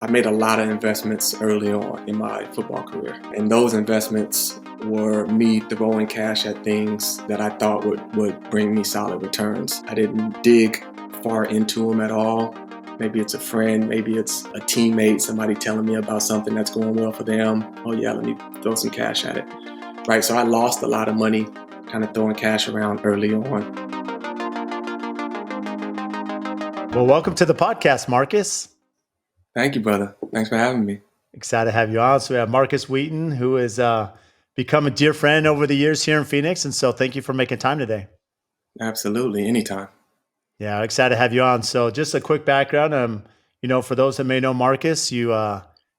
I made a lot of investments early on in my football career. And those investments were me throwing cash at things that I thought would bring me solid returns. I didn't dig far into them at all. Maybe it's a friend, maybe it's a teammate, somebody telling me about something that's going well for them. Oh yeah, let me throw some cash at it. Right, so I lost a lot of money kind of throwing cash around early on. Well, welcome to the podcast, Markus. Thank you, brother. Thanks for having me. Excited to have you on. So we have Markus Wheaton, who has become a dear friend over the years here in Phoenix. And so thank you for making time today. Absolutely. Anytime. Yeah, excited to have you on. So just a quick background. For those that may know Markus, you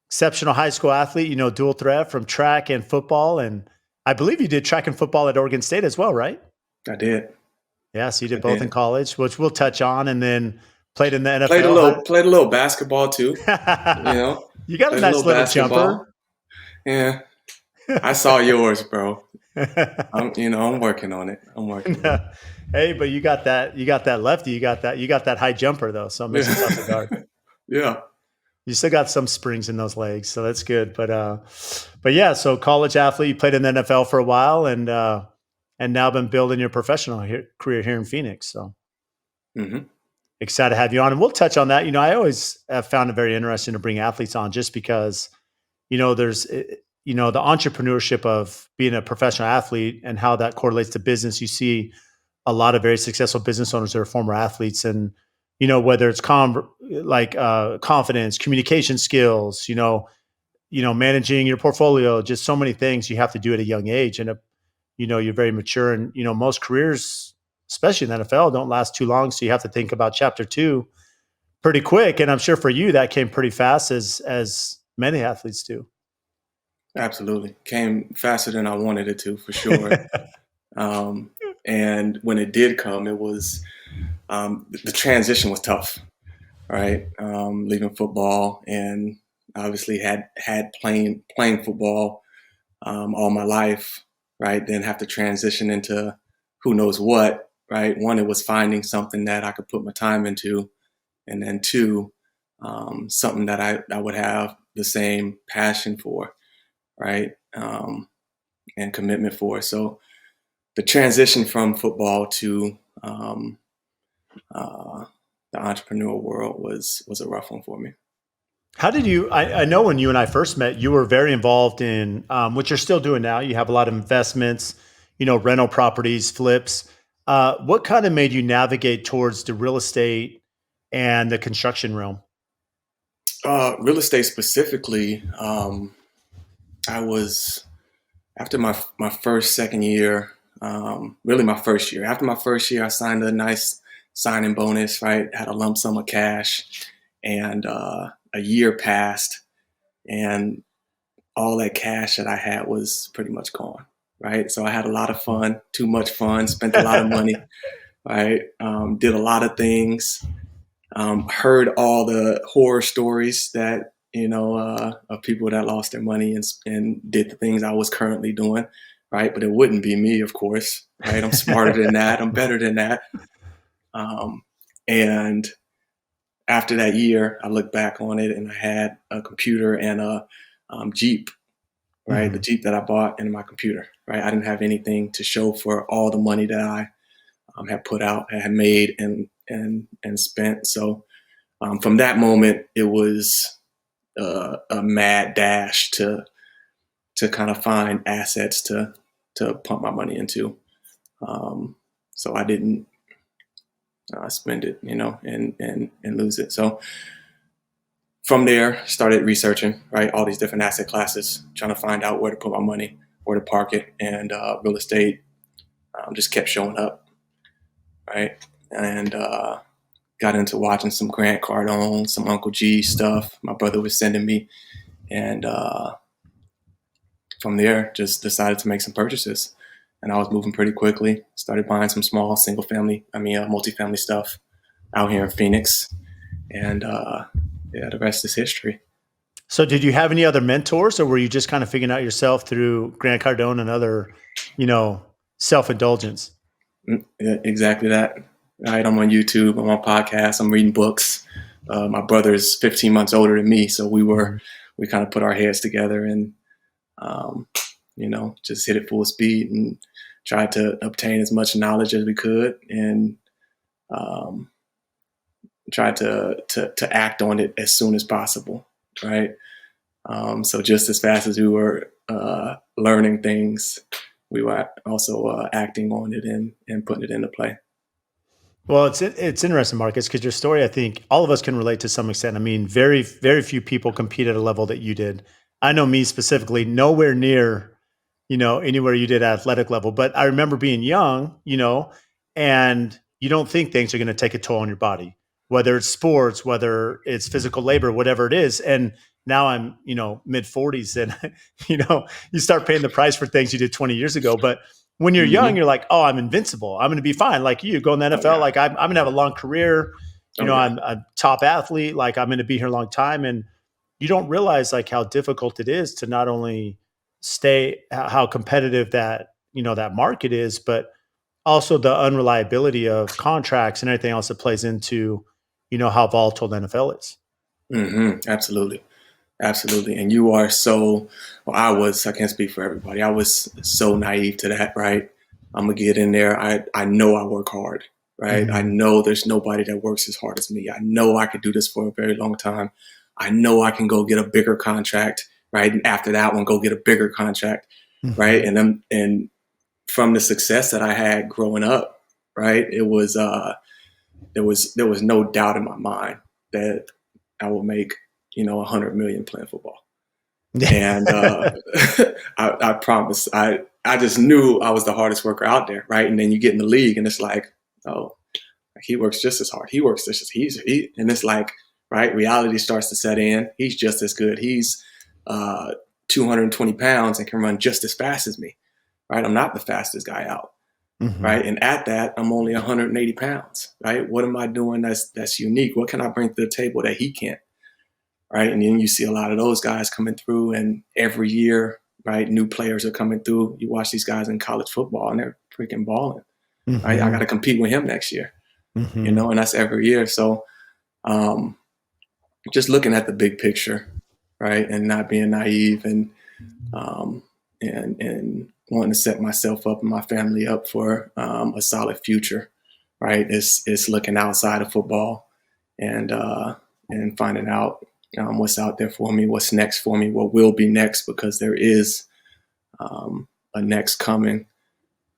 exceptional high school athlete, dual threat from track and football. And I believe you did track and football at Oregon State as well, right? I did. Yeah, so you did both in college, which we'll touch on, and then played in the NFL. Played a little basketball too. You got a nice little jumper. Yeah. I saw yours, bro. I'm working on it. Hey, but you got that lefty. You got that high jumper though. So it makes it tough to guard. Yeah. You still got some springs in those legs, so that's good. But yeah, so college athlete, you played in the NFL for a while, and now been building your professional career here in Phoenix. So excited to have you on, and we'll touch on that. I always have found it very interesting to bring athletes on, just because there's the entrepreneurship of being a professional athlete and how that correlates to business. You see a lot of very successful business owners that are former athletes, and whether it's confidence, communication skills, managing your portfolio, just so many things you have to do at a young age. And you're very mature, and most careers, especially in the NFL, don't last too long. So you have to think about chapter 2 pretty quick. And I'm sure for you that came pretty fast, as many athletes do. Absolutely. Came faster than I wanted it to, for sure. And when it did come, it was the transition was tough, right? Leaving football, and obviously had playing football all my life, right? Then have to transition into who knows what, right? One, it was finding something that I could put my time into, and then 2, something that I would have the same passion for, right? And commitment for. So the transition from football to the entrepreneurial world was a rough one for me. How did you, I know when you and I first met, you were very involved in what you're still doing now. You have a lot of investments, rental properties, flips. What kind of made you navigate towards the real estate and the construction realm? Real estate specifically, I was, after my second year, really my first year. After my first year, I signed a nice signing bonus, right? Had a lump sum of cash, and a year passed, and all that cash that I had was pretty much gone, right? So I had a lot of fun, too much fun, spent a lot of money, right? Did a lot of things, heard all the horror stories that, of people that lost their money and did the things I was currently doing, right? But it wouldn't be me, of course, right? I'm smarter than that. I'm better than that. And after that year, I looked back on it, and I had a computer and a Jeep, right? Mm-hmm. The Jeep that I bought and my computer, right? I didn't have anything to show for all the money that I had put out, had made and spent. So from that moment, it was a mad dash to kind of find assets to pump my money into. So I didn't spend it, and lose it. So from there, started researching, right, all these different asset classes, trying to find out where to put my money, where to park it, and real estate just kept showing up, right? And got into watching some Grant Cardone, some Uncle G stuff my brother was sending me, and from there, just decided to make some purchases. And I was moving pretty quickly. Started buying some small multifamily stuff out here in Phoenix. And the rest is history. So did you have any other mentors, or were you just kind of figuring out yourself through Grant Cardone and other, self-indulgence? Yeah, exactly that. Right. I'm on YouTube, I'm on podcasts, I'm reading books, My brother is 15 months older than me, so Mhm. we kind of put our heads together and um, just hit it full speed and tried to obtain as much knowledge as we could and um, tried to act on it as soon as possible, right? So just as fast as we were learning things, we were also acting on it and putting it into play. Well, it's interesting, Marcus, because your story, I think all of us can relate to some extent. I mean, very few people compete at a level that you did. I know me specifically, nowhere near, anywhere you did at athletic level. But I remember being young, and you don't think things are going to take a toll on your body, whether it's sports, whether it's physical labor, whatever it is. And now I'm, mid 40s, and you start paying the price for things you did 20 years ago. But when you're young, Mm-hmm. you're like, oh, I'm invincible. I'm going to be fine. Like you go in the Oh NFL, yeah. like I'm going to have a long career. Oh yeah. I'm a top athlete. Like I'm going to be here a long time. And you don't realize like how difficult it is to not only stay, how competitive that market is, but also the unreliability of contracts and everything else that plays into, how volatile the NFL is. Mm-hmm. Absolutely. Absolutely. And you are so, well, I can't speak for everybody. I was so naive to that, right? I'm going to get in there. I know I work hard, right? I Mhm. know there's nobody that works as hard as me. I know I could do this for a very long time. I know I can go get a bigger contract, right? And after that one, go get a bigger contract, right? Mhm. And from the success that I had growing up, right? There was no doubt in my mind that I will make, 100 million playing football. And I promise, I just knew I was the hardest worker out there, right? And then you get in the league, and it's like, oh, he works just as hard. He works just as and it's like, right? Reality starts to set in. He's just as good. He's uh, 220 pounds and can run just as fast as me, right? I'm not the fastest guy out, Mhm. right? And at that, I'm only 180 pounds, right? What am I doing that's unique? What can I bring to the table that he can't? Right? And then you see a lot of those guys coming through, and every year, right, new players are coming through. You watch these guys in college football, and they're freaking balling. Right? I got Mhm. to compete with him next year, Mhm. and that's every year. So, um, just looking at the big picture, right, and not being naive, um, and wanting to set myself up and my family up for a solid future, right? It's looking outside of football and finding out what's out there for me, what's next for me, what will be next, because there is a next coming,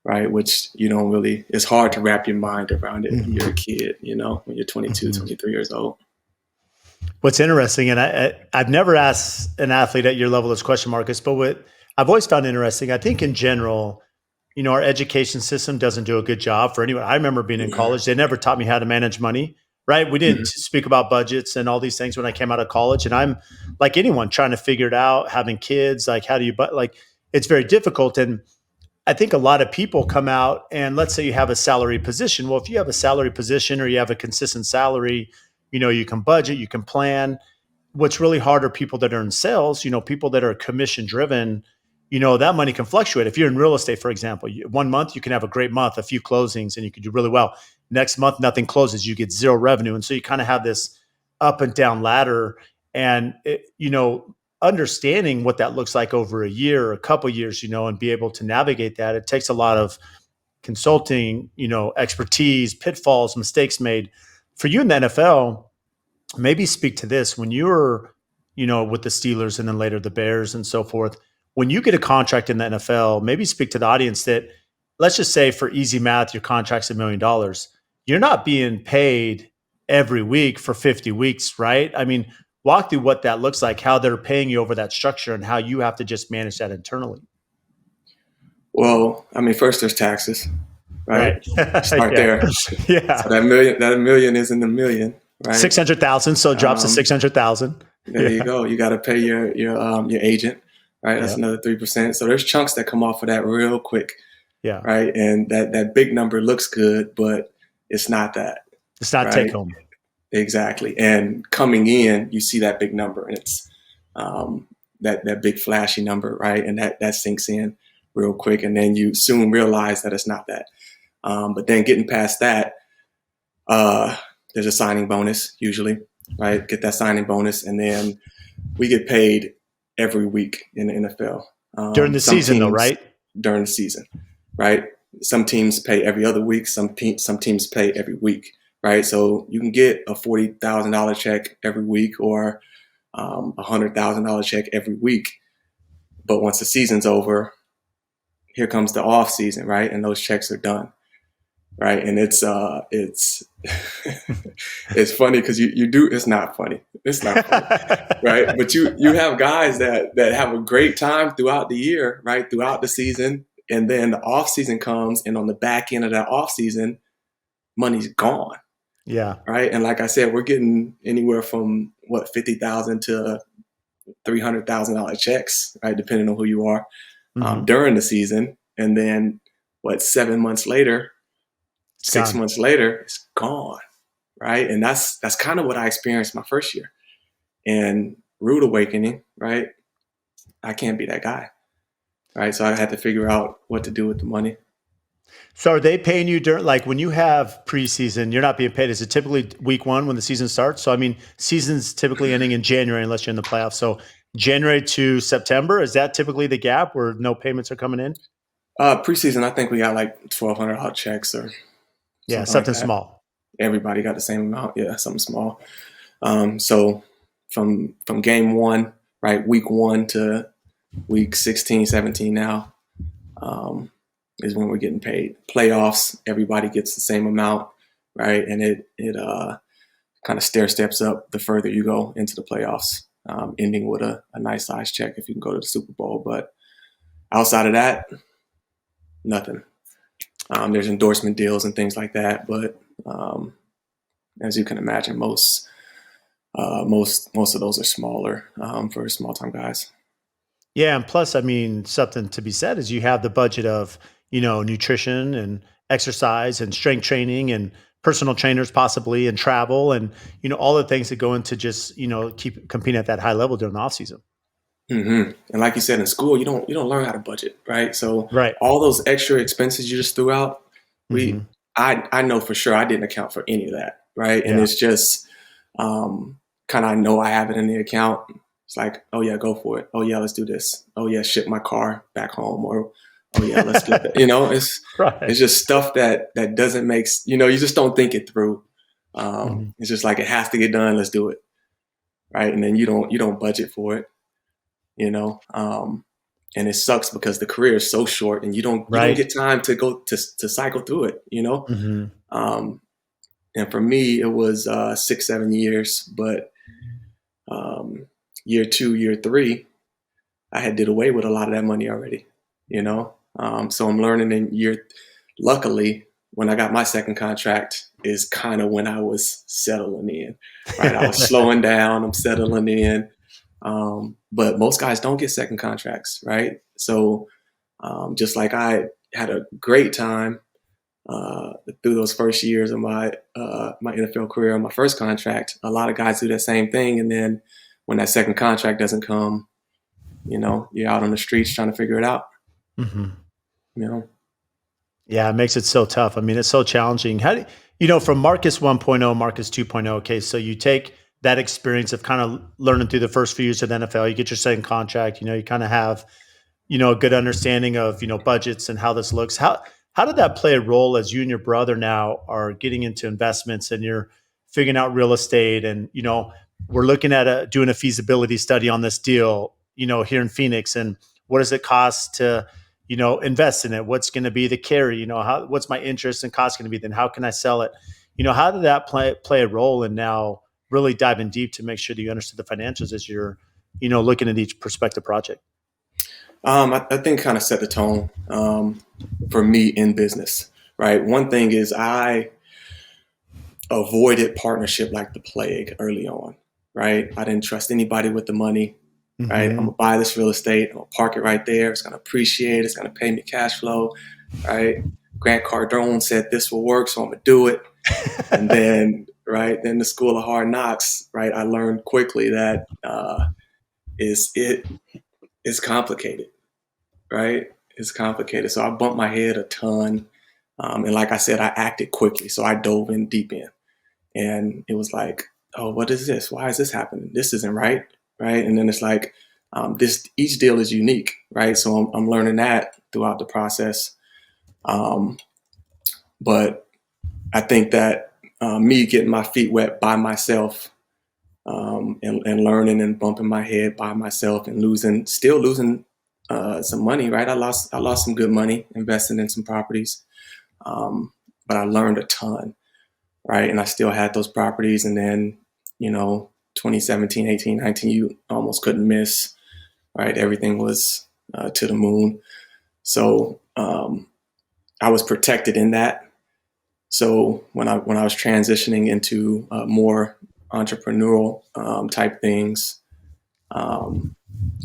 right? Which you don't really, it's hard to wrap your mind around it when you're a Mhm. kid, when you're 22, Mhm. 23 years old. What's interesting, and I've never asked an athlete at your level this question, Marcus, but what I've always found interesting, I think in general, our education system doesn't do a good job for anyone. I remember being in Yeah. college; they never taught me how to manage money. Right? We didn't Mhm. speak about budgets and all these things when I came out of college. And I'm like anyone trying to figure it out, having kids, like how do you, but like it's very difficult. And I think a lot of people come out and let's say you have a salary position. Well, if you have a salary position or you have a consistent salary, you can budget, you can plan. What's really hard are people that are in sales, people that are commission driven, that money can fluctuate. If you're in real estate, for example, 1 month, you can have a great month, a few closings, and you can do really well. Next month, nothing closes, you get zero revenue. And so you kind of have this up and down ladder. And, understanding what that looks like over a year or a couple of years, and be able to navigate that, it takes a lot of consulting, expertise, pitfalls, mistakes made. For you in the NFL, maybe speak to this when you were, with the Steelers and then later the Bears and so forth. When you get a contract in the NFL, maybe speak to the audience that let's just say for easy math, your contract's $1 million. You're not being paid every week for 50 weeks, right? I mean, walk through what that looks like, how they're paying you over that structure and how you have to just manage that internally. Well, I mean, first there's taxes, right? Right. Start Yeah. there. So Yeah. that million isn't a million, right? 600,000. So it drops to Um, 600,000. there you Yeah. go. You got to pay your agent, right? That's Yeah. another 3%. So there's chunks that come off of that real quick, Yeah. right? And that big number looks good, but it's not that, It's not take right? home. Exactly. And coming in, you see that big number, and it's um, that big flashy number, right? And that sinks in real quick, and then you soon realize that it's not that. But then getting past that, uh, there's a signing bonus usually, right? Get that signing bonus, and then we get paid every week in the NFL. During the Some season, though, teams right? during the season, right? Some teams pay every other week. Some teams pay every week, right? So you can get a $40,000 check every week or $100,000 check every week. But once the season's over, here comes the off season, right? And those checks are done, right? And it's it's funny because you do. It's not funny. It's not funny, right? But you have guys that have a great time throughout the year, right? Throughout the season, and then the off season comes, and on the back end of that off season, money's gone, Yeah. right? And like I said, we're getting anywhere from what 50,000 to $300,000 checks, right? Depending on who you are Hmm. during the season, and then what 7 months later, It's six gone. months later, it's gone, right? And that's kind of what I experienced my first year. And rude awakening, right? I can't be that guy, right? So I had to figure out what to do with the money. So are they paying you during, like when you have preseason, you're not being paid? Is it typically week one when the season starts? So, I mean, season's typically ending in January unless you're in the playoffs. So January to September, is that typically the gap where no payments are coming in? Preseason, I think we got like $1,200 checks or Yeah, something like something that. small. Everybody got the same amount. Yeah, something small. So from game one, right, week one to week 16, 17 now, is when we're getting paid. Playoffs, everybody gets the same amount, right? And it kind of stair steps up the further you go into the playoffs, ending with a nice size check if you can go to the Super Bowl. But outside of that, nothing. There's endorsement deals and things like that, but as you can imagine, most of those are smaller for small time guys. Yeah, and plus, I mean, something to be said is you have the budget of, nutrition and exercise and strength training and personal trainers possibly and travel and, all the things that go into just, keep competing at that high level during the off season. And like you said, in school, you don't learn how to budget, right? So Right. all those extra expenses you just threw out, we Hmm. I know for sure I didn't account for any of that, right? And Yeah. it's just kind of I know I have it in the account. It's like, oh yeah, go for it. Oh yeah, let's do this. Oh yeah, ship my car back home, or oh yeah, let's get that. It's Right. just stuff that doesn't make you just don't think it through. Hmm. It's just like it has to get done. Let's do it, right? And then you don't budget for it, you know. And it sucks because the career is so short, and you don't Right. get time to go to cycle through it. Hmm. Um, and for me, it was 6, 7 years, but um, year two, year three, I had did away with a lot of that money already, you know. So I'm learning in year. Luckily, when I got my second contract, is kind of when I was settling in, right? I was slowing down. I'm settling in. But most guys don't get second contracts, right? So just like I had a great time through those first years of my NFL career on my first contract, a lot of guys do that same thing, and then when that second contract doesn't come, you're out on the streets trying to figure it out. Hmm. You know. Yeah, it makes it so tough. I mean, it's so challenging. How do from Marcus 1.0, Marcus 2.0? Okay, so you take that experience of kind of learning through the first few years of the NFL, you get your second contract, you kind of have, a good understanding of, budgets and how this looks. How did that play a role as you and your brother now are getting into investments and you're figuring out real estate and, we're looking at doing a feasibility study on this deal, here in Phoenix, and what does it cost to invest in it? What's going to be the carry? What's my interest and cost going to be? Then how can I sell it? How did that play a role in now really diving deep to make sure that you understood the financials as you're, looking at each prospective project? I think kind of set the tone for me in business, right? One thing is I avoided partnership like the plague early on, right? I didn't trust anybody with the money, right? I'm Hmm. gonna buy this real estate, I'm gonna park it right there. It's gonna appreciate, it's gonna pay me cash flow, right? Grant Cardone said this will work, so I'm gonna do it. And then, right, then the school of hard knocks, right? I learned quickly that is it is complicated, right? It's complicated. So I bumped my head a ton. And like I said, I acted quickly. So I dove in deep in. And it was like, oh, what is this? Why is this happening? This isn't right, right? And then it's like this each deal is unique, right? So I'm learning that throughout the process. Um, but I think that me getting my feet wet by myself and learning and bumping my head by myself and still losing some money, right? I lost some good money investing in some properties, but I learned a ton, right? And I still had those properties. And then, you know, 2017, 18, 19, you almost couldn't miss, right? Everything was to the moon. So I was protected in that. So when I was transitioning into more entrepreneurial type things, um,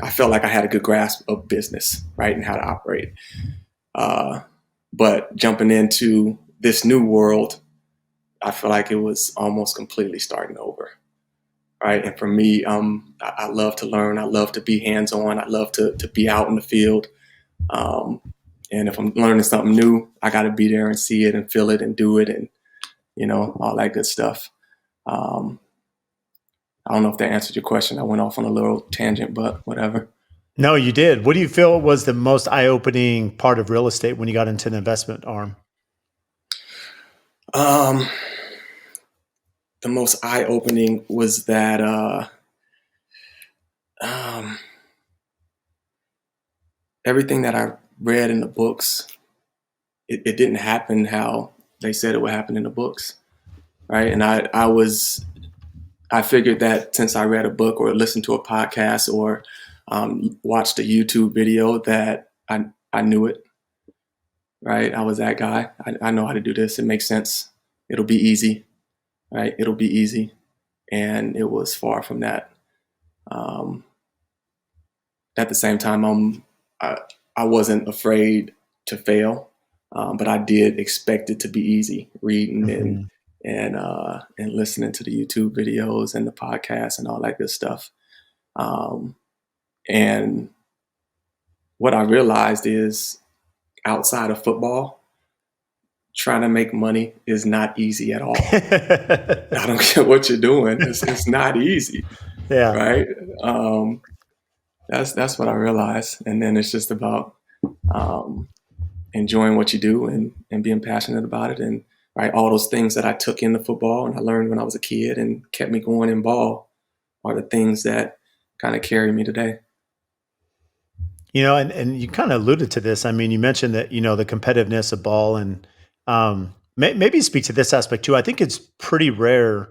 I felt like I had a good grasp of business, right, and how to operate. Uh, but jumping into this new world, I feel like it was almost completely starting over, right? And for me, I love to learn. I love to be hands on. I love to be out in the field. Um, and if I'm learning something new, I got to be there and see it and feel it and do it and, you know, all that good stuff. Um, I don't know if that answered your question. I went off on a little tangent, but whatever. No, you did. What do you feel was the most eye-opening part of real estate when you got into the investment arm? Um, the most eye opening was that um, everything that I read in the books, it didn't happen how they said it would happen in the books, right? And I figured that since I read a book or listened to a podcast or watched a YouTube video that I knew it, right? I was that guy. I know how to do this. It makes sense. It'll be easy, right? It'll be easy. And it was far from that. Um, at the same time, I, I wasn't afraid to fail, but I did expect it to be easy reading Mhm. and listening to the YouTube videos and the podcasts and all that good stuff. Um, and what I realized is outside of football, trying to make money is not easy at all. I don't care what you're doing; it's not easy, Yeah. right? Um, that's what I realized, and then it's just about um, enjoying what you do and being passionate about it, and right, all those things that I took into football and I learned when I was a kid and kept me going in ball are the things that kind of carry me today. And you kind of alluded to this. I mean, you mentioned that, the competitiveness of ball and maybe speak to this aspect too. I think it's pretty rare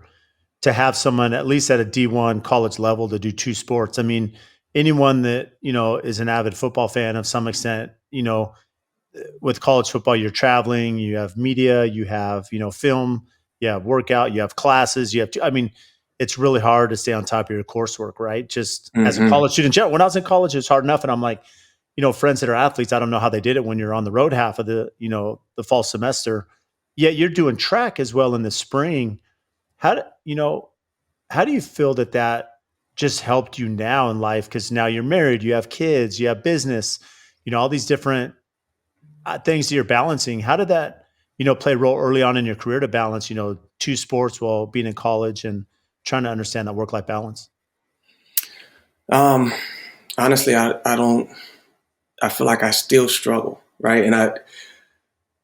to have someone, at least at a D1 college level, to do two sports. I mean, anyone that, is an avid football fan of some extent, with college football, you're traveling, you have media, you have, film, you have workout, you have classes, I mean, it's really hard to stay on top of your coursework, right? Just as a Hmm. college student, when I was in college, it's hard enough. And I'm like, friends that are athletes, I don't know how they did it when you're on the road half of the fall semester. Yet you're doing track as well in the spring. How do how do you feel that just helped you now in life? Because now you're married, you have kids, you have business, all these different things that you're balancing. How did that, play a role early on in your career to balance, two sports while being in college and trying to understand that work life balance? Um, honestly, I don't. I feel like I still struggle, right? And I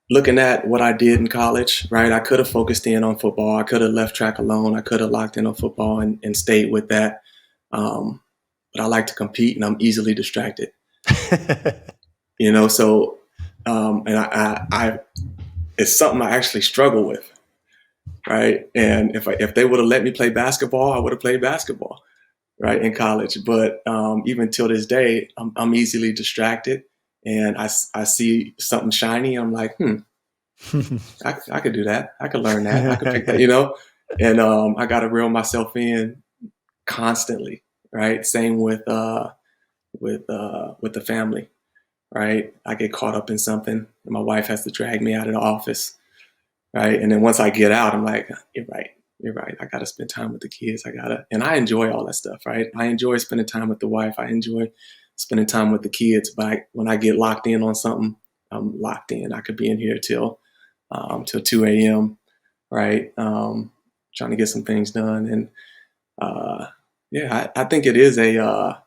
looking at what I did in college, right? I could have focused in on football. I could have left track alone. I could have locked in on football and stayed with that. Um, but I like to compete, and I'm easily distracted. You know, so and I it's something I actually struggle with, right? And if they would have let me play basketball, I would have played basketball, right, in college. But even till this day, I'm easily distracted, and I see something shiny. I'm like, I could do that. I could learn that. I could pick that, you know. And I got to reel myself in constantly, right? Same with the family, right? I get caught up in something, and my wife has to drag me out of the office, right? And then once I get out, I'm like, you're right. You're right. I got to spend time with the kids. And I enjoy all that stuff, right? I enjoy spending time with the wife. I enjoy spending time with the kids. But when I get locked in on something, I'm locked in. I could be in here till 2 a.m., right? trying to get some things done. And yeah, I think it is a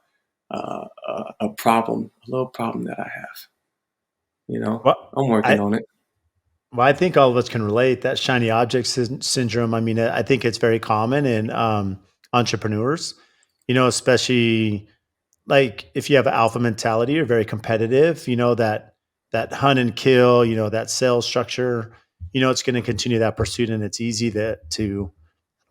problem, a little problem that I have. You know, Well, I'm working I on it. well, I think all of us can relate that shiny object syndrome. I mean, I think it's very common in entrepreneurs. Especially like if you have an alpha mentality, you're very competitive. That hunt and kill. That sales structure. It's going to continue that pursuit, and it's easy to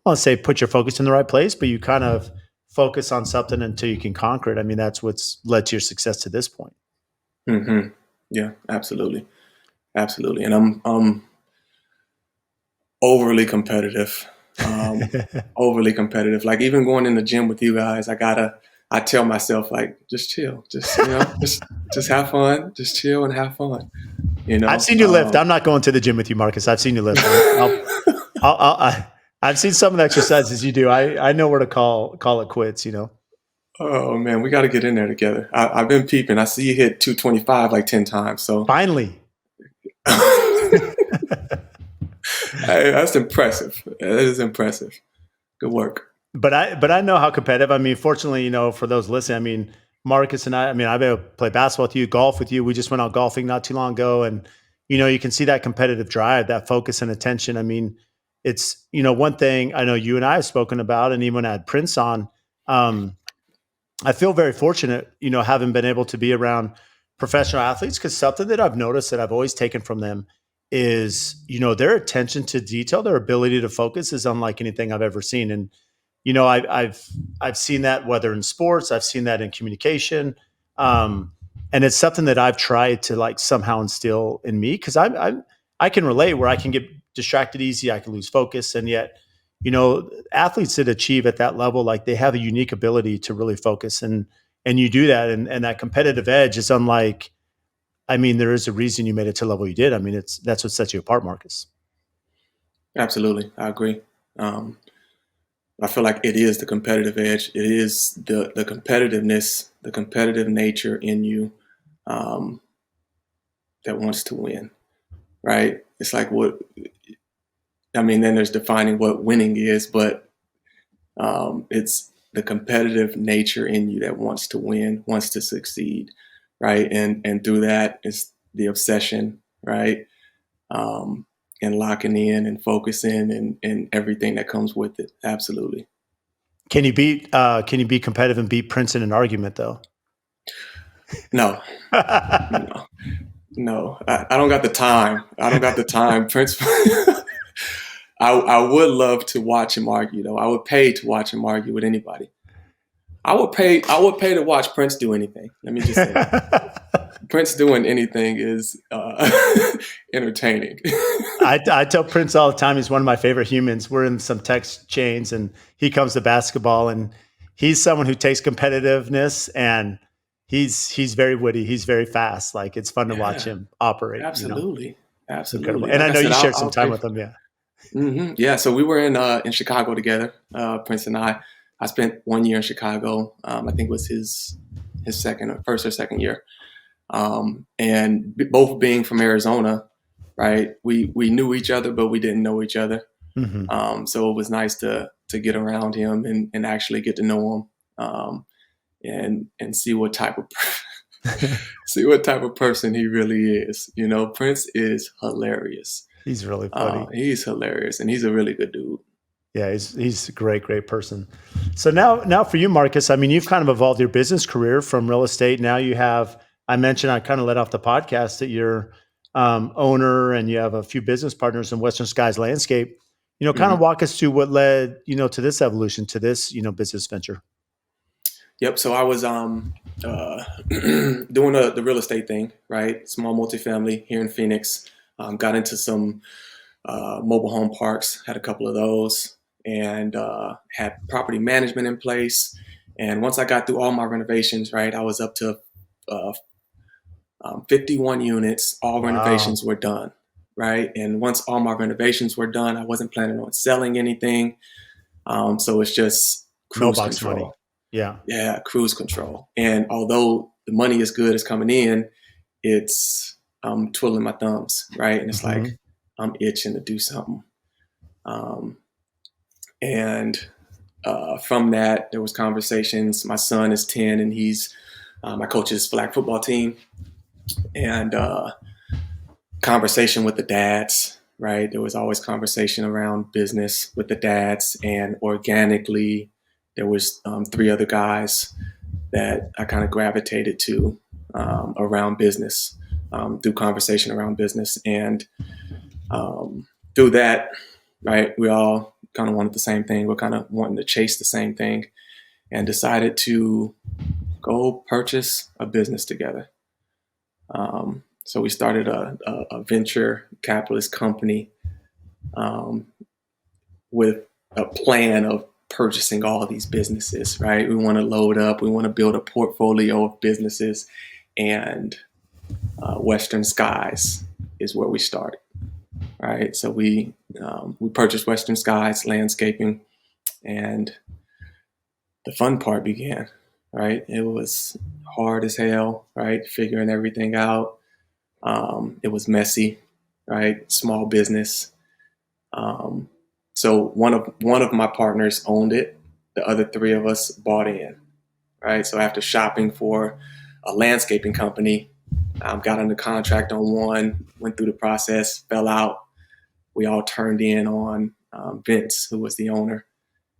I want to say put your focus in the right place, but you kind of focus on something until you can conquer it. I mean, that's what's led to your success to this point. Hmm. Yeah, absolutely, absolutely. And I'm overly competitive. Um, Overly competitive. Like even going in the gym with you guys, I tell myself like, just chill, just have fun, just chill and have fun. You I've know. seen you lift. I'm not going to the gym with you, Marcus. I've seen you lift. I've seen some of the exercises you do. I know where to call it quits. Oh man, we got to get in there together. I've been peeping. I see you hit 225 like 10 times. So Finally. hey, that's impressive. That is impressive. Good work. But I know how competitive. I mean, fortunately, for those listening, I mean, Marcus and I mean, I've been able to play basketball with you, golf with you. We just went out golfing not too long ago. And, you can see that competitive drive, that focus and attention. I mean, it's, one thing I know you and I have spoken about, and even when I had Prince on, um, I feel very fortunate, having been able to be around professional athletes, because something that I've noticed that I've always taken from them is, their attention to detail, their ability to focus is unlike anything I've ever seen. And, I've seen that whether in sports, I've seen that in communication. Um, and it's something that I've tried to like somehow instill in me, because I can relate where I can get distracted easy, I can lose focus. And yet, athletes that achieve at that level, like they have a unique ability to really focus, and you do that, and that competitive edge is unlike. I mean, there is a reason you made it to the level you did. I mean, that's what sets you apart, Marcus. Absolutely, I agree. Um, I feel like it is the competitive edge. It is the competitiveness, the competitive nature in you um, that wants to win. Right? It's like what I mean. Then there's defining what winning is, but it's the competitive nature in you that wants to win, wants to succeed, right? And through that is the obsession, right? Um, and locking in and focusing and everything that comes with it. Absolutely. Can you be competitive and beat Prince in an argument though? No, no, no. I don't got the time. I don't got the time. Prince. I would love to watch him argue though. I would pay to watch him argue with anybody. I would pay to watch Prince do anything. Let me just say that. Prince doing anything is entertaining. I tell Prince all the time he's one of my favorite humans. We're in some text chains, and he comes to basketball, and he's someone who takes competitiveness, and he's very witty. He's very fast. Like it's fun to watch Yeah, him operate. absolutely, It's incredible. absolutely. And I Like I know said, you I'll, shared some I'll time pay. with him. Yeah. Yeah, so we were in Chicago together, Prince and I. I spent 1 year in Chicago. I think it was his second or first or second year. And both being from Arizona, right? We knew each other, but we didn't know each other. Hmm. So it was nice to get around him and actually get to know him, and see what type of see what type of person he really is. Prince is hilarious. He's really funny. He's hilarious, and he's a really good dude. Yeah, he's a great person. So now for you, Marcus, I mean, you've kind of evolved your business career from real estate. Now you have, I mentioned, I kind of led off the podcast that you're owner and you have a few business partners in Western Skies Landscape. Kind of Hmm. walk us through what led to this evolution, to this business venture. Yep. So I was doing the real estate thing, right? Small multifamily here in Phoenix. Got into some mobile home parks, had a couple of those, and had property management in place. And once I got through all my renovations, right, I was up to uh, 51 units. All Wow. renovations were done, right? And once all my renovations were done, I wasn't planning on selling anything. So it's just cruise Mailbox money. control. Yeah. Yeah, cruise control. And although the money is good, it's coming in, it's twiddling my thumbs, right? And it's Hmm. like I'm itching to do something. Um, And from that, there was conversations. My son is 10, and I coach his flag football team, and conversation with the dads. Right, there was always conversation around business with the dads, and organically, there was 3 other guys that I kind of gravitated to around business, through conversation around business, and through that, right, we all kind of wanted the same thing. We're kind of wanting to chase the same thing, and decided to go purchase a business together. So we started a venture capitalist company um, with a plan of purchasing all of these businesses, right? We want to load up, we want to build a portfolio of businesses, and Western Skies is where we started, right? So we purchased Western Skies Landscaping, and the fun part began, right? It was hard as hell, right? Figuring everything out. It was messy, right? Small business. Um, so one of my partners owned it. The other 3 of us bought in, right? So after shopping for a landscaping company, got under contract on one, went through the process, fell out. We all turned in on Vince, who was the owner,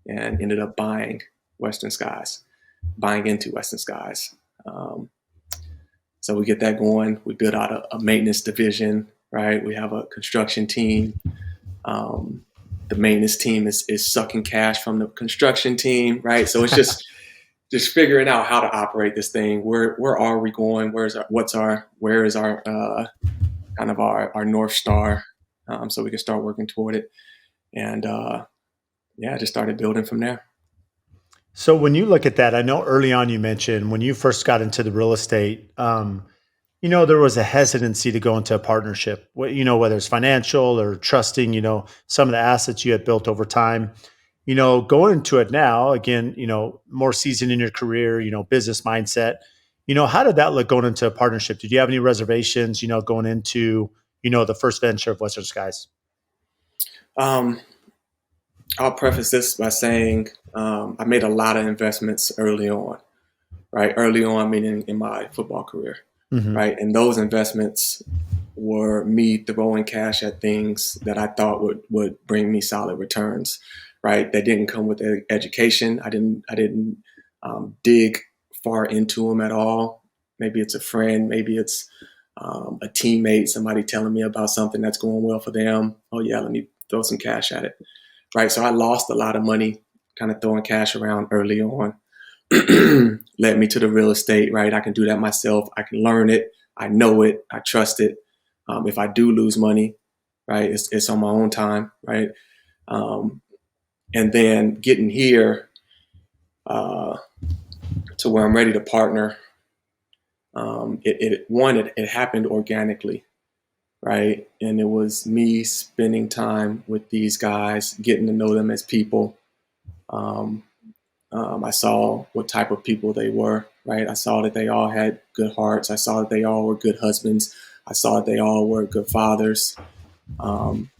and ended up Western Skies, buying into Western Skies. Um, so we get that going. We build out a maintenance division, right? We have a construction team. Um, the maintenance team is sucking cash from the construction team, right? So it's just figuring out how to operate this thing. Where are we going? Where is our kind of our North Star, so we can start working toward it. And yeah, just started building from there. So when you look at that, I know early on you mentioned when you first got into the real estate, there was a hesitancy to go into a partnership, whether it's financial or trusting, some of the assets you had built over time. Going into it now, again, more seasoned in your career, business mindset, how did that look going into a partnership? Did you have any reservations, going into, the first venture of Western Skies? Um, I'll preface this by saying I made a lot of investments early on, right? Early on, meaning in my football career, Hmm. right? And those investments were me throwing cash at things that I thought would bring me solid returns, right? They didn't come with education. I didn't dig far into them at all. Maybe it's a friend, maybe it's a teammate, somebody telling me about something that's going well for them. Oh yeah, let me throw some cash at it, right? So I lost a lot of money, kind of throwing cash around early on. Led me to the real estate, right? I can do that myself. I can learn it. I know it. I trust it. If I do lose money, right, it's on my own time, right? Um, and then getting here uh, to where I'm ready to partner, it happened organically, right? And it was me spending time with these guys, getting to know them as people. Um, I saw what type of people they were, right? I saw that they all had good hearts. I saw that they all were good husbands. I saw that they all were good fathers. Um,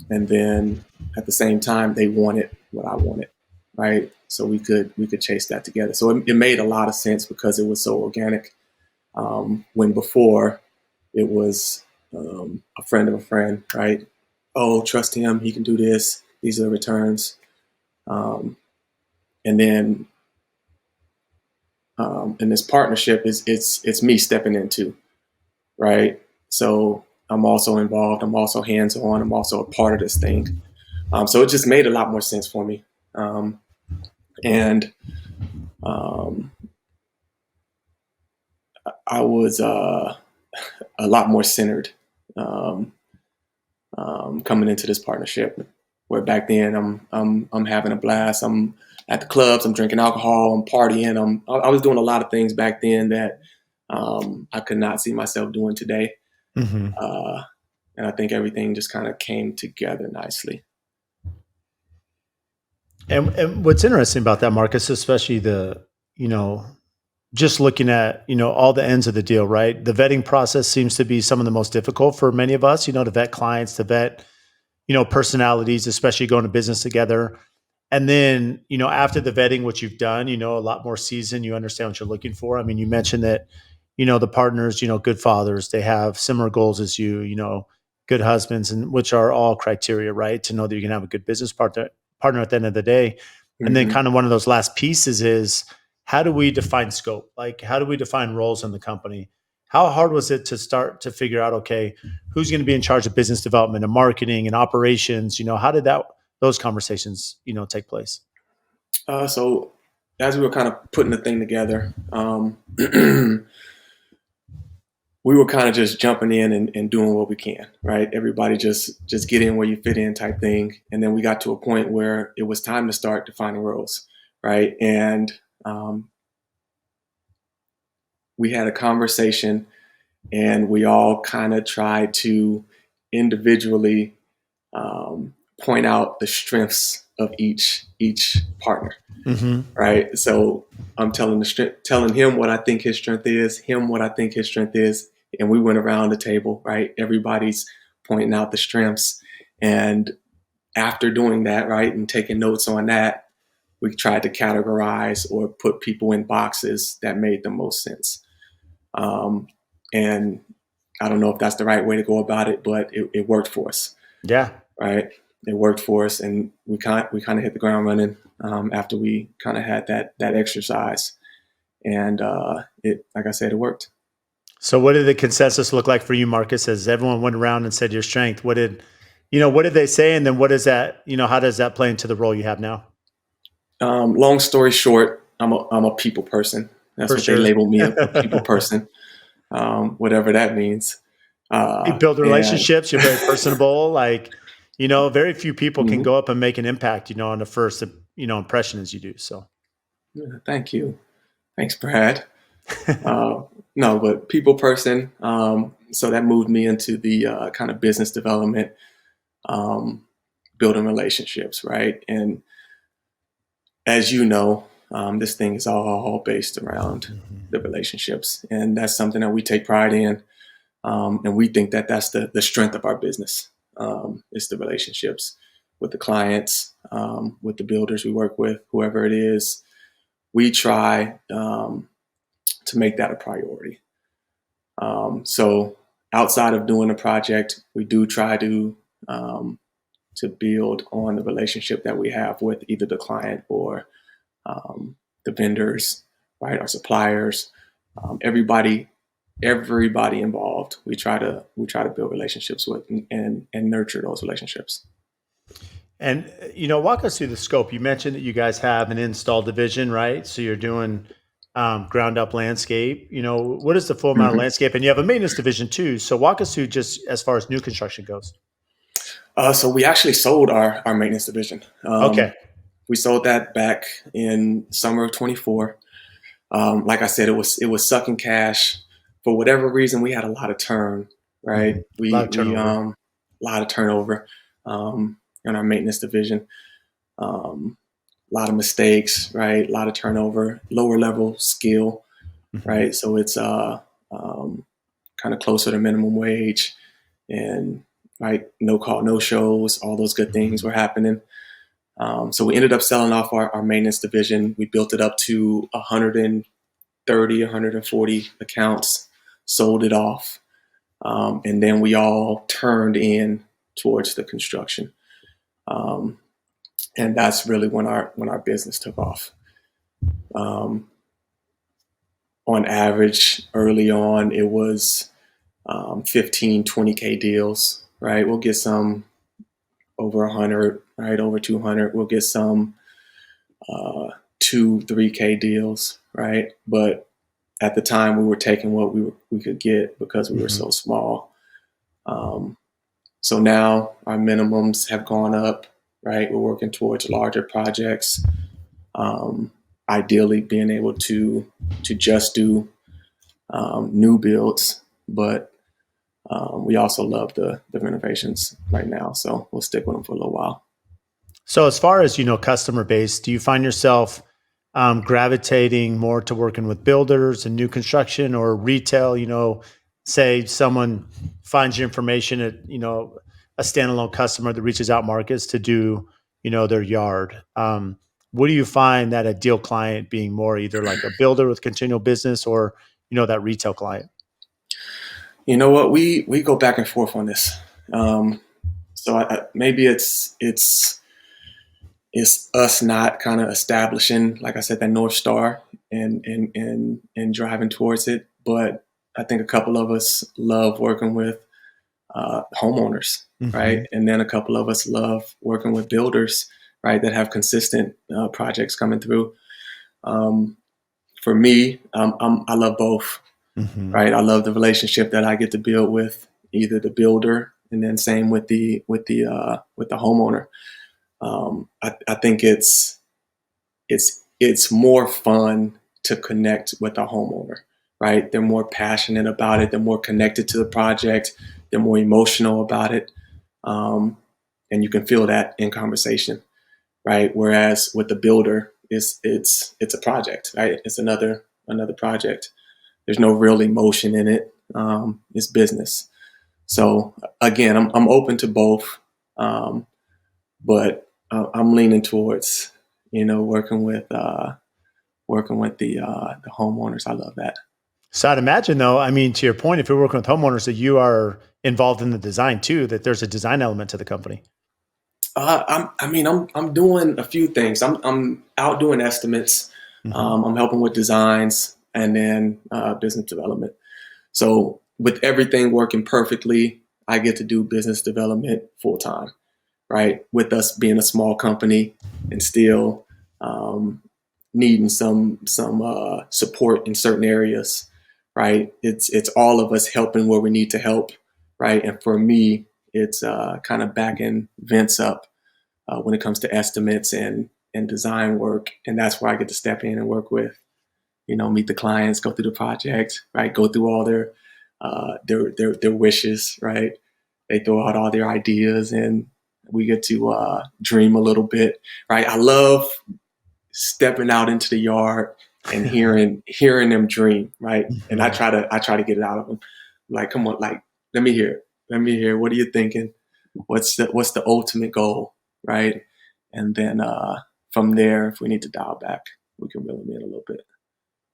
and then at the same time, they wanted what I wanted, right? So we could chase that together. So it made a lot of sense because it was so organic. When before it was a friend of a friend, right? Oh, trust him. He can do this. These are the returns. Um, and then and this partnership it's me stepping into, right? So I'm also involved. I'm also hands on. I'm also a part of this thing. So it just made a lot more sense for me, and um, I was a lot more centered um, coming into this partnership. Where back then I'm having a blast. I'm at the clubs. I'm drinking alcohol. I'm partying. I was doing a lot of things back then that I could not see myself doing today. Hmm. Uh, and I think everything just kind of came together nicely. And what's interesting about that, Marcus, especially you know, just looking at, all the ends of the deal, right? The vetting process seems to be some of the most difficult for many of us, to vet clients, to vet, personalities, especially going to business together. And then, after the vetting, what you've done, a lot more seasoned, you understand what you're looking for. I mean, you mentioned that, the partners, good fathers, they have similar goals as you, good husbands, and which are all criteria, right? To know that you can have a good business partner at the end of the day. And then Hmm. kind of one of those last pieces is, how do we define scope? Like, how do we define roles in the company? How hard was it to start to figure out, okay, who's going to be in charge of business development and marketing and operations? How did those conversations, take place? So as we were kind of putting the thing together, we were kind of just jumping in and doing what we can, right? Everybody just get in where you fit in type thing. And then we got to a point where it was time to start defining roles, right? And we had a conversation, and we all kind of tried to individually point out the strengths of each partner, Mm-hmm. right? So I'm telling him what I think his strength is, him what I think his strength is, and we went around the table, right? Everybody's pointing out the strengths, and after doing that, right, and taking notes on that, we tried to categorize or put people in boxes that made the most sense. Um, and I don't know if that's the right way to go about it, but it worked for us, Yeah. right? It worked for us, and we kind of hit the ground running after we kind of had that exercise, and it, like I said, it worked. So what did the consensus look like for you, Marcus, as everyone went around and said your strength? What did they say? And then what is that, how does that play into the role you have now? Long story short, I'm a people person. That's For what they sure. labeled me, a people person, whatever that means. You build And relationships, you're very personable. Like, very few people can mhm. go up and make an impact, on the first, impression as you do. So, Yeah, thank you, thanks, Brad. Uh, no, but people person. So that moved me into the kind of business development, um, building relationships, right? And as you know, this thing is all based around Mhm. the relationships, and that's something that we take pride in, and we think that that's the strength of our business. Is the relationships with the clients, with the builders we work with, whoever it is. We try to make that a priority. So outside of doing a project, we do try um, to build on the relationship that we have with either the client or the vendors, right? Our suppliers, everybody, everybody involved. We try to build relationships with and nurture those relationships. And, walk us through the scope. You mentioned that you guys have an install division, right? So you're doing ground up landscape. What is the full amount of Hmm. landscape? And you have a maintenance division too. So walk us through just as far as new construction goes. So we actually sold our maintenance division. Okay. We sold that back in summer of 24. Like I said, it was sucking cash. For whatever reason, we had a lot of turn, Mhm. right? A lot We of we turnover. a lot of turnover in our maintenance division. A lot of mistakes, right? A lot of turnover, lower level skill, Mhm. right? So it's um, kind of closer to minimum wage, and right, no call, no shows, all those good things Mhm. were happening. So we ended up selling off our maintenance division. We built it up to 130, 140 accounts, sold it off, and then we all turned in towards the construction. Um, and that's really when our business took off. Um, on average, early on, it was 15, 20K deals, right? We'll get some over 100, right? Over 200. We'll get some uh, 2, 3K deals, right? But at the time, we were taking what we could get because we were Mhm. so small. Um, so now our minimums have gone up, right? We're working towards larger projects. Um, Ideally, being able to just do new builds, but we also love the renovations right now, so we'll stick with them for a little while. So as far as, customer base, do you find yourself gravitating more to working with builders and new construction or retail? Say someone finds your information at, a standalone customer that reaches out, Marcus, to do their yard. What do you find that ideal client being more either like a builder with continual business or, that retail client? You know what? We go back and forth on this. Um, so maybe it's us not kind of establishing, like I said, that North Star and driving towards it. But I think a couple of us love working with homeowners, right? Hmm. And then a couple of us love working with builders, right, that have consistent projects coming through. Um, for me, I love both, Hmm. right? I love the relationship that I get to build with either the builder and then same with the homeowner. I think it's more fun to connect with a homeowner, right? They're more passionate about it. They're more connected to the project. They're more emotional about it, um, and you can feel that in conversation, right? Whereas with the builder, it's a project, right? It's another project. There's no real emotion in it. It's business. So again, I'm open to both, um, but I'm leaning towards working with the homeowners. I love that. So I'd imagine though, I mean, to your point, if you're working with homeowners that you are involved in the design too, that there's a design element to the company. I'm doing a few things. I'm out doing estimates. Hmm. I'm helping with designs and then business development. So with everything working perfectly, I get to do business development full time, right? With us being a small company and still um, needing some support in certain areas, right? It's all of us helping where we need to help, right? And for me, it's kind of backing Vince up when it comes to estimates and design work, and that's where I get to step in and work with, meet the clients, go through the project, right? Go through all their wishes, right? They throw out all their ideas, and we get to dream a little bit, right? I love stepping out into the yard and hearing them dream, right? And Hmm. I try to get it out of them. Like, come on, like let me hear. What are you thinking? What's the ultimate goal, right? And then from there, if we need to dial back, we can reel them in a little bit.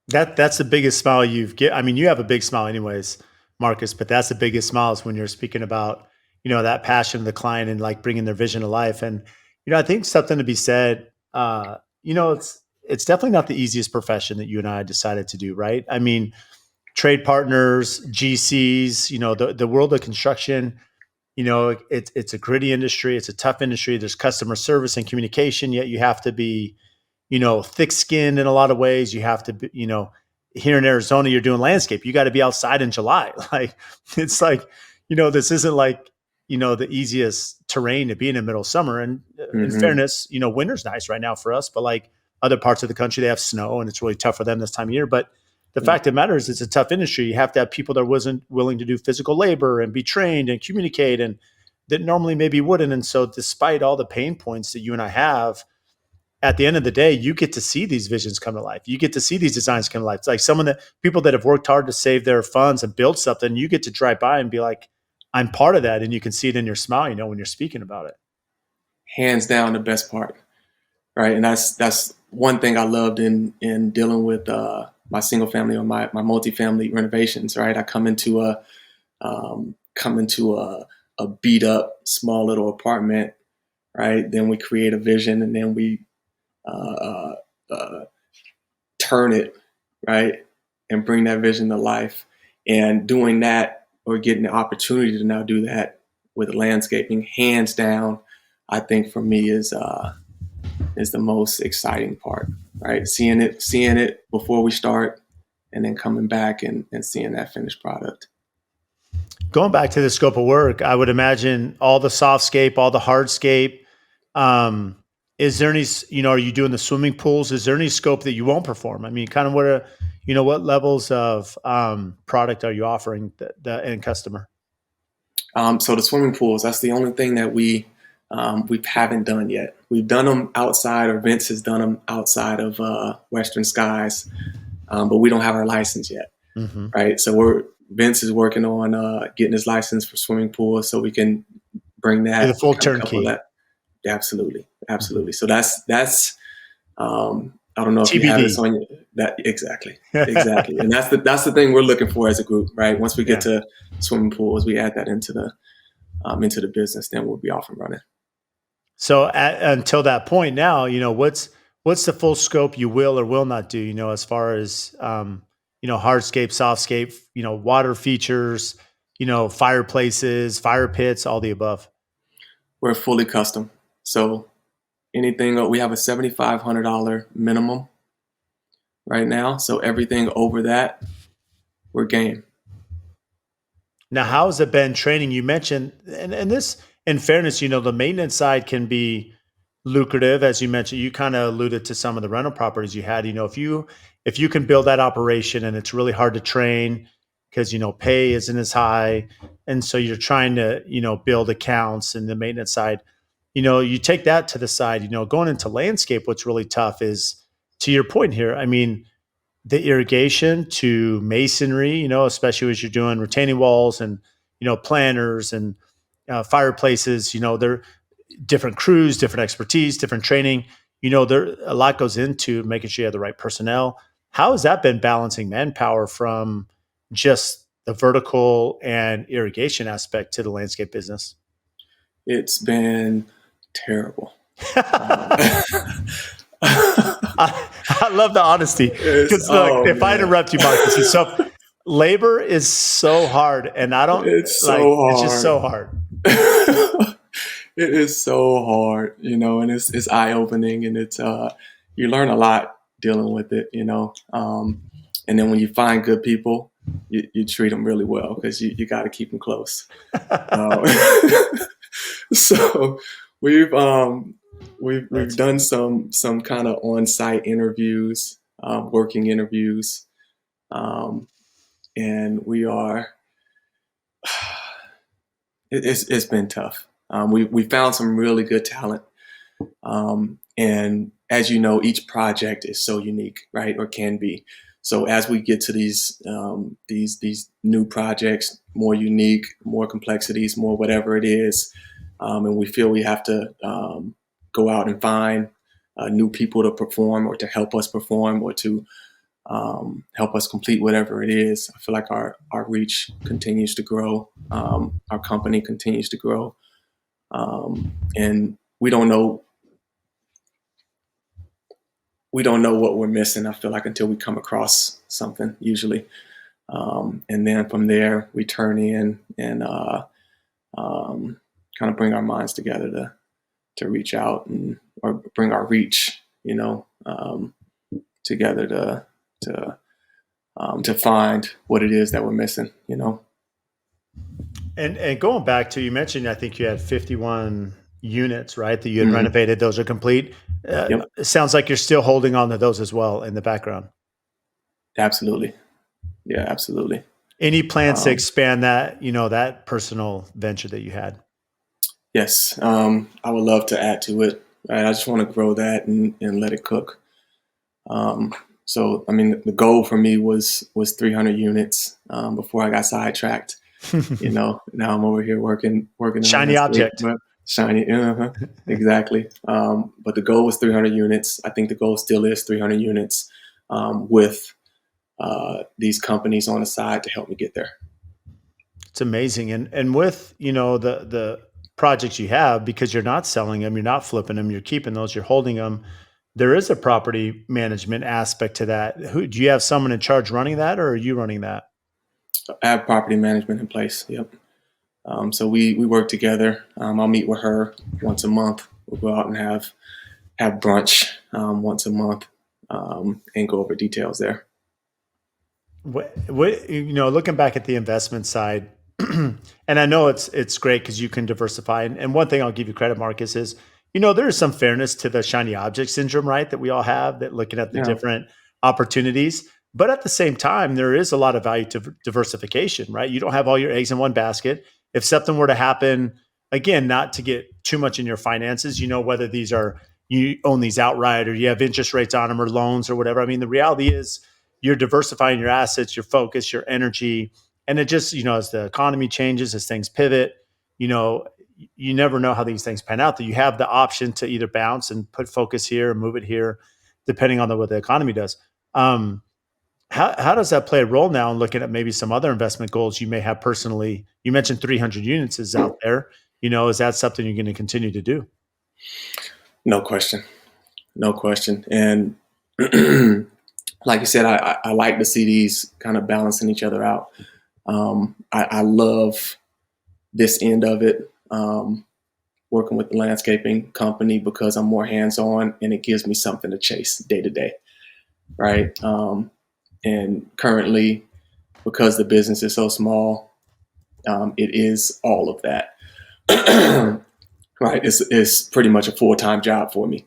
That's the biggest smile you've get. I mean, you have a big smile anyways, Marcus, but that's the biggest smiles when you're speaking about, that passion of the client and like bringing their vision to life. And, I think something to be said, it's definitely not the easiest profession that you and I decided to do, right? I mean, trade partners, GCs, the world of construction, it's a gritty industry. It's a tough industry. There's customer service and communication, yet you have to be, thick skinned in a lot of ways. You have to be, here in Arizona, you're doing landscape. You got to be outside in July. Like, it's like, this isn't like, the easiest terrain to be in the middle of summer. And in Hmm. fairness, winter's nice right now for us, but like other parts of the country, they have snow and it's really tough for them this time of year. But the Yeah. fact of the matter is it's a tough industry. You have to have people that wasn't willing to do physical labor and be trained and communicate and that normally maybe wouldn't. And so despite all the pain points that you and I have, at the end of the day, you get to see these visions come to life. You get to see these designs come to life. It's like people that have worked hard to save their funds and build something, you get to drive by and be like, I'm part of that. And you can see it in your smile, when you're speaking about it. Hands down the best part, right? And that's one thing I loved in dealing with my single family or my multifamily renovations, right? I come into a beat up small little apartment, right? Then we create a vision, and then we uh, uh, turn it, right, and bring that vision to life. And doing that or getting the opportunity to now do that with landscaping, hands down, I think for me is the most exciting part, right? Seeing it before we start, and then coming back and seeing that finished product. Going back to the scope of work, I would imagine all the softscape, all the hardscape. Um, is there any, are you doing the swimming pools? Is there any scope that you won't perform? I mean, kind of what levels of product are you offering the end customer? So the swimming pools, that's the only thing that we haven't done yet. We've done them outside, or Vince has done them outside of Western Skies, but we don't have our license yet, Hmm. right? So Vince is working on getting his license for swimming pools, so we can bring The that, full kind of couple turnkey. that. Yeah, absolutely, absolutely. So I don't know if you have this TBD. on you. That exactly, exactly, and that's the thing we're looking for as a group, right? Once we get Yeah. to swimming pools, we add that into the business, then we'll be off and running. So until that point, now what's the full scope you will or will not do. As far as hardscape, softscape, water features, fireplaces, fire pits, all the above. We're fully custom, so anything we have a $7,500 minimum right now. So everything over that, we're game. Now, how has it been training? You mentioned, and this, in fairness, the maintenance side can be lucrative, as you mentioned. You kind of alluded to some of the rental properties you had. If you can build that operation, and it's really hard to train because pay isn't as high, and so you're trying to build accounts and the maintenance side. You take that to the side. Going into landscape, what's really tough is, to your point here. I mean, the irrigation to masonry, especially as you're doing retaining walls and, planters and fireplaces, they're different crews, different expertise, different training. There a lot goes into making sure you have the right personnel. How has that been balancing manpower from just the vertical and irrigation aspect to the landscape business? It's been terrible. I love the honesty because look, Oh if I man, interrupt you, Marcus, it's so labor is so hard, and I don't it's like so it's just hard. so hard. It is so hard, and it's eye opening, and it's you learn a lot dealing with it, and then when you find good people, you treat them really well because you got to keep them close. Uh, so we've um, we've That's done some kind of on-site interviews, working interviews, um, and we are. It's been tough. We found some really good talent, and as you know, each project is so unique, right, or can be. So as we get to these new projects, more unique, more complexities, more whatever it is, and we feel we have to go out and find new people to perform or to help us perform or to help us complete whatever it is. I feel like our reach continues to grow. Our company continues to grow. And we don't know what we're missing. I feel like until we come across something usually. And then from there we turn in and kind of bring our minds together to reach out or bring our reach, together to find what it is that we're missing. and going back to, you mentioned, I think you had 51 units, right, that you had Hmm. renovated. Those are complete. Yep, It sounds like you're still holding on to those as well in the background. absolutely. Yeah, absolutely. Any plans to Um, expand that personal venture that you had? yes, I would love to add to it. Right, I just want to grow that and let it cook. Um, so, I mean, the goal for me was 300 units before I got sidetracked. Now I'm over here working in Shiny landscape, object. but shiny, exactly. But the goal was 300 units. I think the goal still is 300 units with these companies on the side to help me get there. It's amazing. And with, the projects you have, because you're not selling them, you're not flipping them, you're keeping those, you're holding them. There is a property management aspect to that. Who do you have someone in charge running that, or are you running that? I have property management in place. Yep. So we work together. I'll meet with her once a month. We'll go out and have brunch once a month and go over details there. Looking back at the investment side, and I know it's great because you can diversify. And one thing I'll give you credit, Marcus, is there is some fairness to the shiny object syndrome, right? That we all have, that looking at the Yeah. different opportunities. But at the same time, there is a lot of value to diversification, right? You don't have all your eggs in one basket. If something were to happen, again, not to get too much in your finances, whether these are, you own these outright or you have interest rates on them or loans or whatever. I mean, the reality is you're diversifying your assets, your focus, your energy. And it just, as the economy changes, as things pivot, you know, you never know how these things pan out. That you have the option to either bounce and put focus here and move it here, depending on what the economy does. Um, how does that play a role now in looking at maybe some other investment goals you may have personally? You mentioned 300 units is out there. Is that something you're going to continue to do? No question. No question. And like you said, I like to see these kind of balancing each other out. I love this end of it, working with the landscaping company, because I'm more hands-on and it gives me something to chase day to day, right? And currently, because the business is so small, it is all of that. Right? It's pretty much a full-time job for me.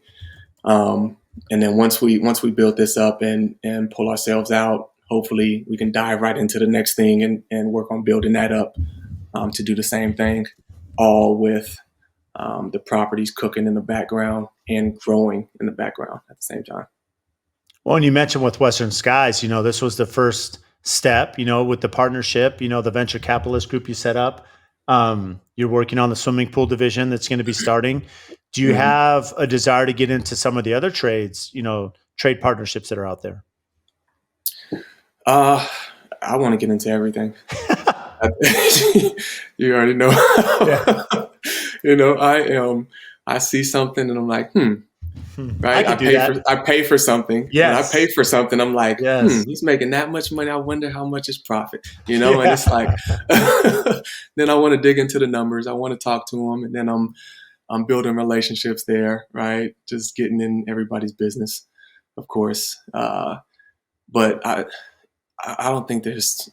And then once we build this up and pull ourselves out, hopefully we can dive right into the next thing and work on building that up, to do the same thing, all with the properties cooking in the background and growing in the background at the same time. Well, and you mentioned with Western Skies, this was the first step, with the partnership, the venture capitalist group you set up. You're working on the swimming pool division that's going to be starting. Do you Mm-hmm. have a desire to get into some of the other trades, trade partnerships that are out there? I want to get into everything. You already know. Yeah. I see something and I'm like, I right? could do that. I pay for something. When I pay Yes. for something, I'm like, Yes. he's making that much money. I wonder how much is profit, and it's like, Yeah. then I want to dig into the numbers. I want to talk to them, and then I'm building relationships there, right? Just getting in everybody's business, of course. But I don't think there's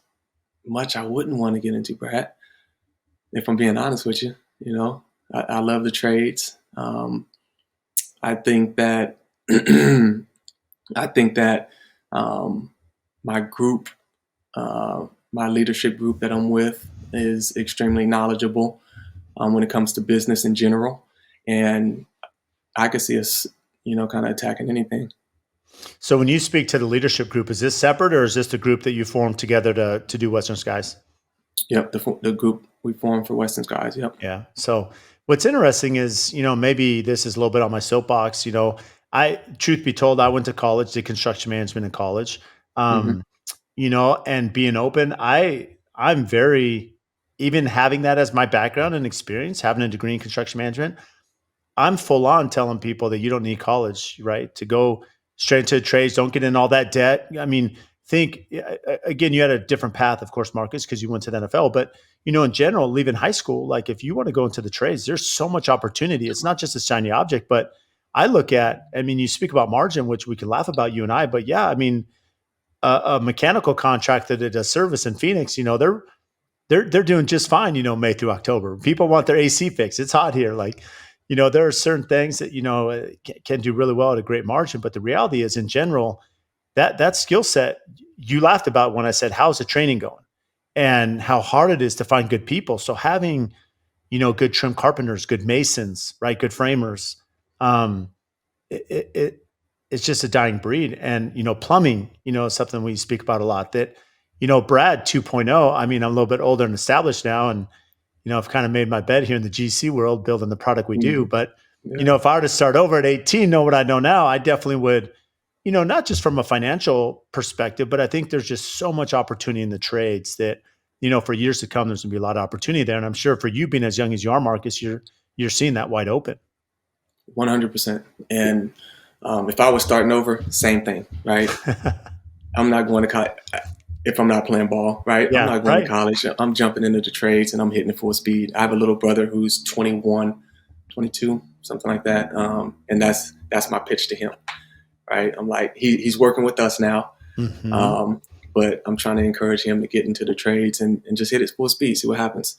much I wouldn't want to get into, Brad. If I'm being honest with you, I love the trades. I think that I think that my group, my leadership group that I'm with, is extremely knowledgeable when it comes to business in general, and I could see us, kind of attacking anything. So when you speak to the leadership group, is this separate or is this the group that you formed together to do Western Skies? Yep, the group we formed for Western Skies. Yep. Yeah. So what's interesting is, maybe this is a little bit on my soapbox. Truth be told, I went to college, did construction management in college. Hmm. Um, and being open, I'm very, even having that as my background and experience, having a degree in construction management, I'm full on telling people that you don't need college, right? To go straight into trades, don't get in all that debt. I mean, again, you had a different path, of course, Marcus, because you went to the NFL, but in general, leaving high school, like if you want to go into the trades, there's so much opportunity. It's not just a shiny object, but you speak about margin, which we can laugh about, you and I, but yeah, a mechanical contractor that does service in Phoenix, they're doing just fine, May through October. People want their AC fixed. It's hot here. Like, there are certain things that, can do really well at a great margin. But the reality is, in general, that skill set you laughed about when I said, how's the training going? And how hard it is to find good people. So having, good trim carpenters, good masons, right? Good framers. Um, it, it it's just a dying breed. And, plumbing, is something we speak about a lot that, Brad 2.0, I'm a little bit older and established now. And, I've kind of made my bed here in the GC world, building the product we do. Hmm. But, Yeah. if I were to start over at 18, know what I know now, I definitely would, not just from a financial perspective, but I think there's just so much opportunity in the trades that, for years to come, there's gonna be a lot of opportunity there. And I'm sure for you being as young as you are, Marcus, you're seeing that wide open. 100%. And if I was starting over, same thing, right? I'm not going to college if I'm not playing ball, right? I'm Yeah, not going to right. college. I'm jumping into the trades and I'm hitting it full speed. I have a little brother who's 21, 22, something like that. And that's my pitch to him, right? I'm like, he's working with us now. Mm-hmm. But I'm trying to encourage him to get into the trades and just hit it full speed, see what happens.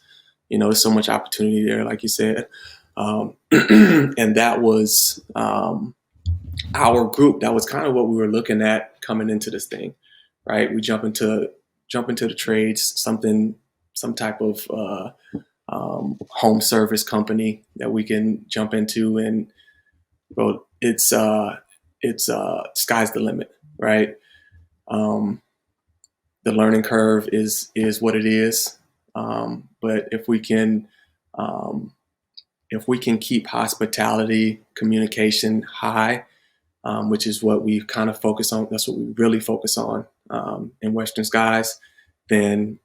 There's so much opportunity there, like you said. And that was our group. That was kind of what we were looking at coming into this thing, right? We jump into the trades, some type of home service company that we can jump into, and well, it's sky's the limit, right? The learning curve is what it is, but if we can if we can keep hospitality communication high, which is what we kind of focus on. That's what we really focus on in Western Skies. Then,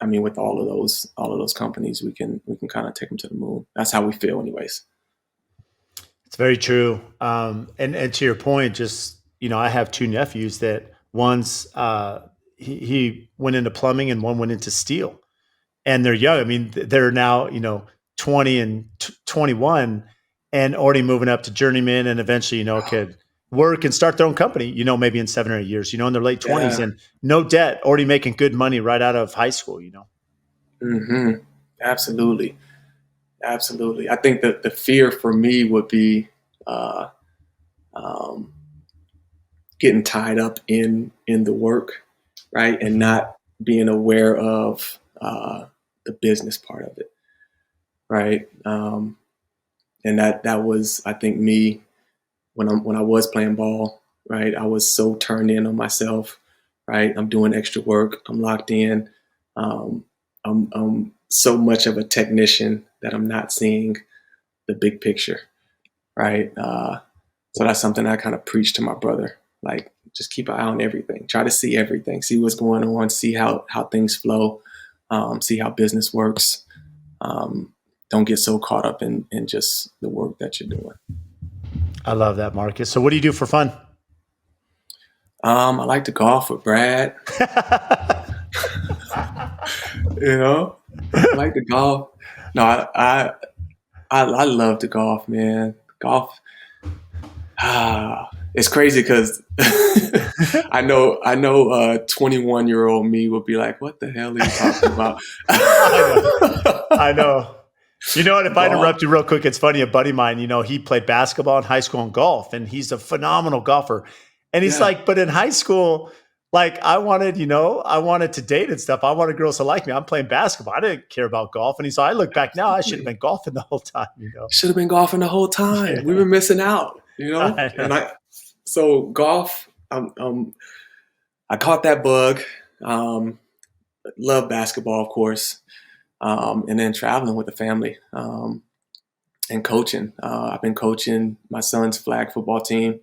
I mean, with all of those companies, we can kind of take them to the moon. That's how we feel, anyways. It's very true. And to your point, just, I have two nephews that one's he went into plumbing and one went into steel, and they're young. I mean, they're now 20 and 21, and already moving up to journeyman, and eventually could work and start their own company. Maybe in 7 or 8 years. In their late 20s, Yeah. and no debt, already making good money right out of high school. Hmm. Absolutely. Absolutely. I think that the fear for me would be uh, um, getting tied up in the work, right, and Mhm. not being aware of the business part of it, right. And that was, I think, me when I was playing ball, right. I was so turned in on myself, right. I'm doing extra work. I'm locked in. Um, I'm so much of a technician that I'm not seeing the big picture, right? So that's something I kind of preach to my brother. Like, just keep an eye on everything. Try to see everything. See what's going on. See how things flow. See how business works. Um, don't get so caught up in just the work that you're doing. I love that, Marcus. So what do you do for fun? I like to golf with Brad. I like to golf. No, I love to golf, man. Golf. It's crazy because I know 21-year-old me would be like, what the hell are you talking about? I know. I know. You know what? If I Golf? interrupt you real quick, it's funny. A buddy of mine, he played basketball in high school and golf, and he's a phenomenal golfer. And he's Yeah. like, but in high school, like I wanted to date and stuff. I wanted girls to like me. I'm playing basketball. I didn't care about golf. And he's like, I look back now, I should have Absolutely. been golfing the whole time. Should have been golfing the whole time. We Yeah. were missing out. I And know. so golf, I caught that bug. Um, love basketball, of course. And then traveling with the family. And coaching. I've been coaching my son's flag football team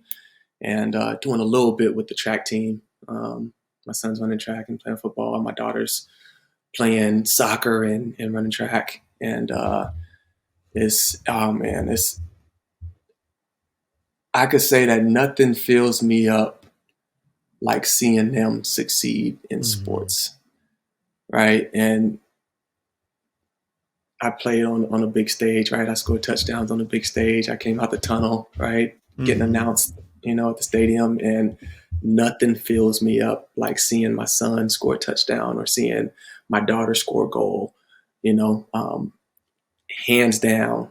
and doing a little bit with the track team. My son's running track and playing football, and my daughter's playing soccer and running track. And it's I could say that nothing fills me up like seeing them succeed in Mhm. sports, right? And I played on a big stage, right? I scored touchdowns on a big stage. I came out the tunnel, right? Getting Mhm. announced, at the stadium, and nothing fills me up like seeing my son score a touchdown or seeing my daughter score a goal. You know, hands down,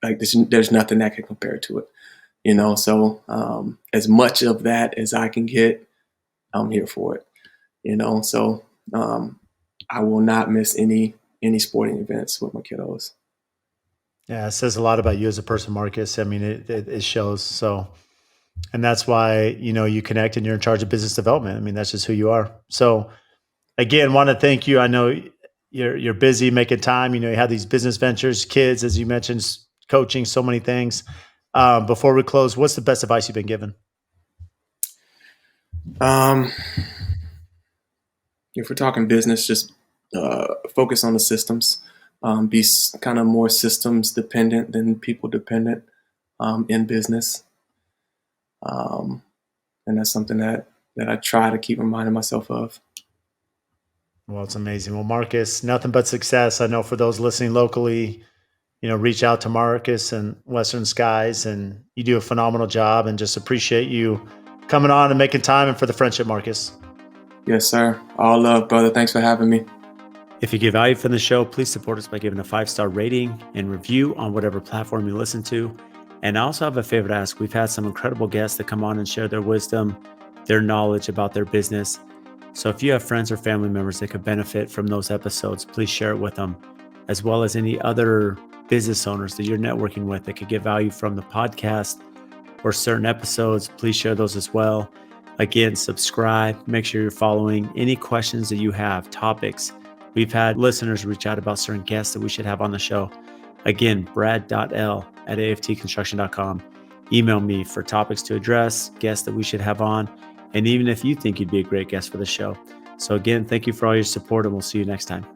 like there's nothing that can compare to it. So as much of that as I can get, I'm here for it. So um, I will not miss any sporting events with my kiddos. Yeah, it says a lot about you as a person, Marcus. I mean, it shows. So, and that's why, you connect and you're in charge of business development. I mean, that's just who you are. So again, want to thank you. I know you're busy making time. You have these business ventures, kids, as you mentioned, coaching, so many things. Before we close, what's the best advice you've been given? Um, if we're talking business, just focus on the systems. Be kind of more systems dependent than people dependent in business, um, and that's something that I try to keep reminding myself of. Well, it's amazing. Well, Marcus, nothing but success. I know for those listening locally, reach out to Marcus and Western Skies, and you do a phenomenal job. And just appreciate you coming on and making time and for the friendship, Marcus. Yes, sir. All love, brother. Thanks for having me. If you get value from the show, please support us by giving a 5-star rating and review on whatever platform you listen to. And I also have a favor to ask. We've had some incredible guests that come on and share their wisdom, their knowledge about their business. So if you have friends or family members that could benefit from those episodes, please share it with them, as well as any other business owners that you're networking with that could get value from the podcast or certain episodes. Please share those as well. Again, subscribe, make sure you're following. Any questions that you have, topics. We've had listeners reach out about certain guests that we should have on the show. Again, brad.l@aftconstruction.com. Email me for topics to address, guests that we should have on, and even if you think you'd be a great guest for the show. So again, thank you for all your support, and we'll see you next time.